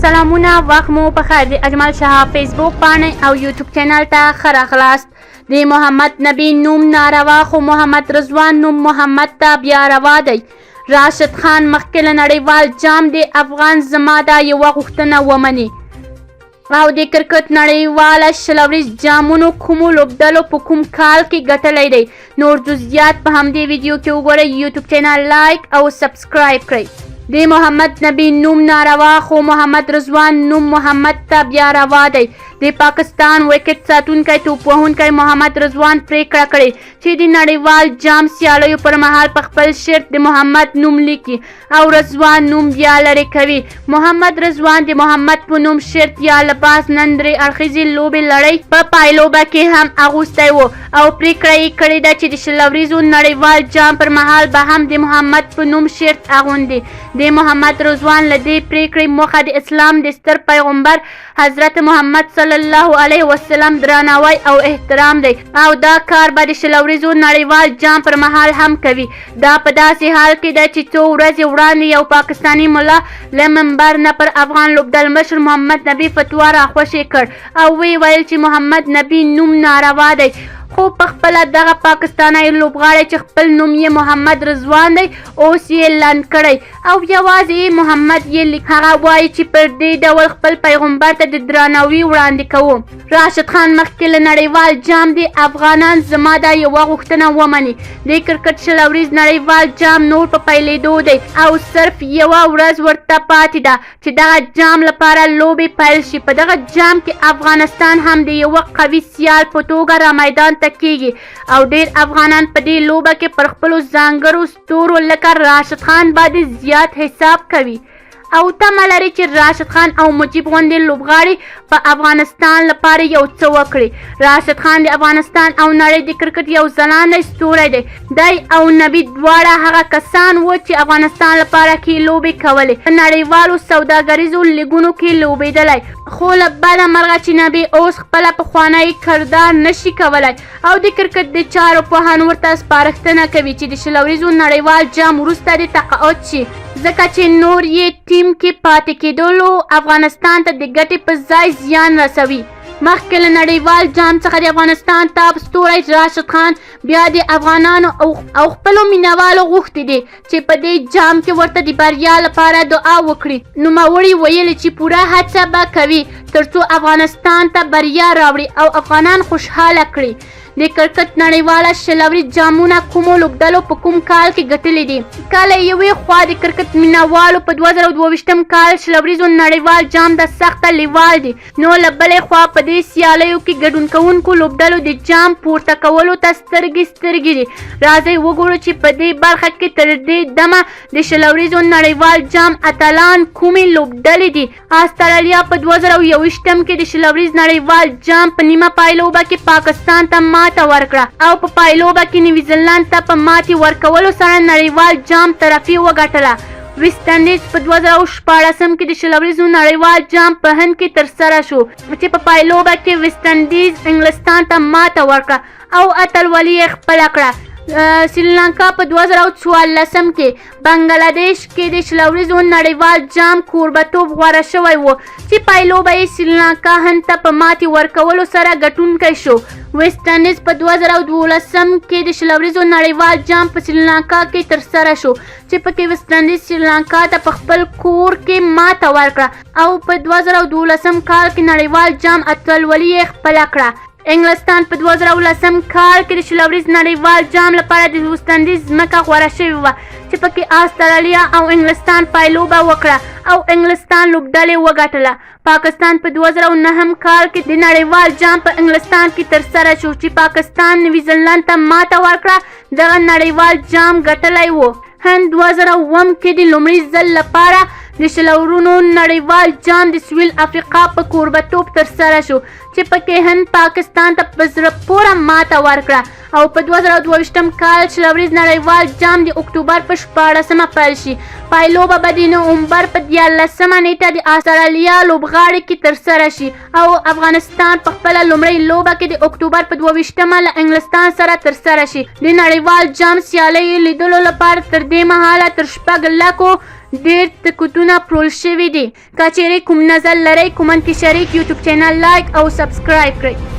سلامونه وخت مو پخیر د اجمل شهاب فیسبوک باندې او یوټیوب چینل ته ښه راغلاست. د محمد نبی نوم ناروا خو محمد رضوان نوم محمد ته بیا روا دی. راشد خان مخکې له نړیوال جام د افغان زما دا یوه غوښتنه ومني او د کرکټ نړیواله شلوریز جامونو کومو لوبډلو په کوم کال کې ګټلی دی. نور جزئیات په همدې ویډیو کې وګورئ. یوټیوب چینل لایک او سبسکرایب کړئ. د محمد نبی نوم ناروا خو محمد رضوان نوم محمد ته بیا روا دی. د پاکستان وکټ ساتونکی توپ وهونکی محمد رضوان پریکړه کړې چې د نړیوال جام سیالیو پر مهال په خپل شرط د محمد نوم لیکي او رضوان نوم بیا لرې کوي. محمد رضوان د محمد په نوم شرط یا لباس نن درې اړخیزې لوبې لړۍ په پایلوبه کې هم اغوستی و او پریکړه یې کړې ده چې د شلوریزو نړیوال جام پر مهال به هم د محمد په نوم شرط اغوندي. د محمد رضوان له دې پریکړې موخه د اسلام د ستر پیغمبر حضرت محمد صلی الله علیه وسلم درناوی او احترام دی او دا کار به د شلوریزو نړیوال جام پر مهال هم کوي. دا په داسې حال کې ده چې څو ورځې وړاندې یو پاکستاني ملا له منبر نه پر افغان لوبډل مشر محمد نبی فتوا راخوشې کړ او ویې ویل چې محمد نبی نوم ناروا دی. خو په خپله دغه پاکستانی لوبغاړی چې خپل نوم یې محمد رضوان دی اوس یې لنډ کړی او یوازې محمد یې لیک. هغه وایي چې پر دې ډول خپل پیغمبر ته د درناوي وړاندې کوم. راشد خان مخکې له نړیوال جام د افغانان زما دا یوه غوښتنه ومني. د کرکټ شلوریز نړیوال جام نور په پیلېدو دی او صرف یوه ورځ ورته پاتې ده چې دغه جام لپاره لوبې پیل شي. په دغه جام کې افغانستان هم د یوه قوي سیال په توګه رامیدان ته کیږي او ډیر افغانان په دې لوبه کې پر خپلو ځانګړو ستورو لکه راشد خان باندې زیات حساب کوي او تمه لري چې راشد خان او مجیب غوندې لوبغاړي په افغانستان لپاره یو څه وکړي. راشد خان د افغانستان او نړۍ د کرکټ یو ځلانده ستوری دی. دی او نبی دواړه هغه کسان و چې افغانستان لپاره کې لوبې کولې. په نړیوالو سوداګریزو لیګونو کې لوبېدلی خو له بده مرغه چې نبی اوس خپله پخوانی کردار نشي کولی او د کرکټ د چارو پوهان ورته سپارښتنه کوي چې د شلوریزو نړیوال جام وروسته د تقاعد شي ځکه چې نور یې ټیم کې پاتې کېدلو افغانستان ته د ګټې په ځای زیان رسوي. مخکې له نړیوال جام څخه د افغانستان ټاپ ستوری راشد خان بیا د افغانانو او خپلو مینوالو غوښتي دي چې په دې جام کې ورته د بریا لپاره دعا وکړي. نوموړي ویلي چې پوره هڅه به کوي ترڅو افغانستان ته بریا راوړي او افغانان خوشحاله کړي. د کرکټ نړیواله شلوریز جامونه کومو لوبډلو په کوم کال کې ګټلي دي؟ کله یوې خوا د کرکټ مینوالو په 2022 کال شلوریزو نړیوال جام د سخته لیوال دي، نو له بلې خوا په دې سیالیو کې ګډون کوونکو لوبډلو د جام پورته کولو ته سترګې دي. راځئ وګورو چې په دې برخه کې تر دې دمه د شلوریزو نړیوال جام اتلان کومې لوبډلې دي. استرالیا په 2021 کې د شلوریز نړیوال جام په نیمه پایلوبه کې پاکستان ته ماته ورکړه او په پایلوبه کې نیوزیلند ته په ماتې ورکولو سره نړیوال جام ترفیع وګټله. ویسټ انډیز په 2014 کې د شلوریزو نړیوال جام په هند کې ترسره شو چې په پایلوبه کې ویسټ انډیز انګلستان ته ماته ورکړه او اتلولي یې خپله کړه. سریلانکا په 2014 کې بنګلادیش کې د شلوریزو نړیوال جام کوربتوب غوره شوی و چې پایلوبه یې سریلانکا هند ته په ماتې ورکولو سره ګټونکی شو. ویسټ انډیز په 2012 کې د شلوریزو نړیوال جام په سریلانکا کې ترسره شو چې پکې ویسټ انډیز سریلانکا ته په خپل کور کې ماته ورکړه او په 2012 کال کې نړیوال جام اتلولي یې خپله کړه. انګلستان په 2010 کال کې د شلوریز نړیوال جام لپاره د ویسټ انډیز ځمکه غوره شوې وه چې پکې استرالیا او انګلستان پایلوبه وکړه او انګلستان لوبډلې وګټله. پاکستان په 2009 کال کې د نړیوال جام په انګلستان کې ترسره شو چې پاکستان نیوزیلند ته ماته ورکړه دغه نړیوال جام ګټلی و. هند 2007 کې د لومړي ځل لپاره د شلورونو نړیوال جام د سویل افریقا په کوربتوب ترسره شو چې پکې هند پاکستان ته په زړه پوره ماته ورکړه او په 2022 کال شلوریز نړیوال جام د اکتوبر په 14 پیل شي. پایلوبه به د نومبر په 13 نیټه د استرالیا لوبغاړي کې ترسره شي او افغانستان په خپله لومړۍ لوبه کې د اکتوبر په 22 له انګلستان سره ترسره شي. د نړیوال جام سیالۍ لیدلو لپاره تر دې مهاله تر 6 لکو ډیر ټکټونه پلورل شوي دي. که چیرې کوم نظر لرئ کومنټ کې شریک، یوټیوب چینل لایک او سبسکرایب کړئ.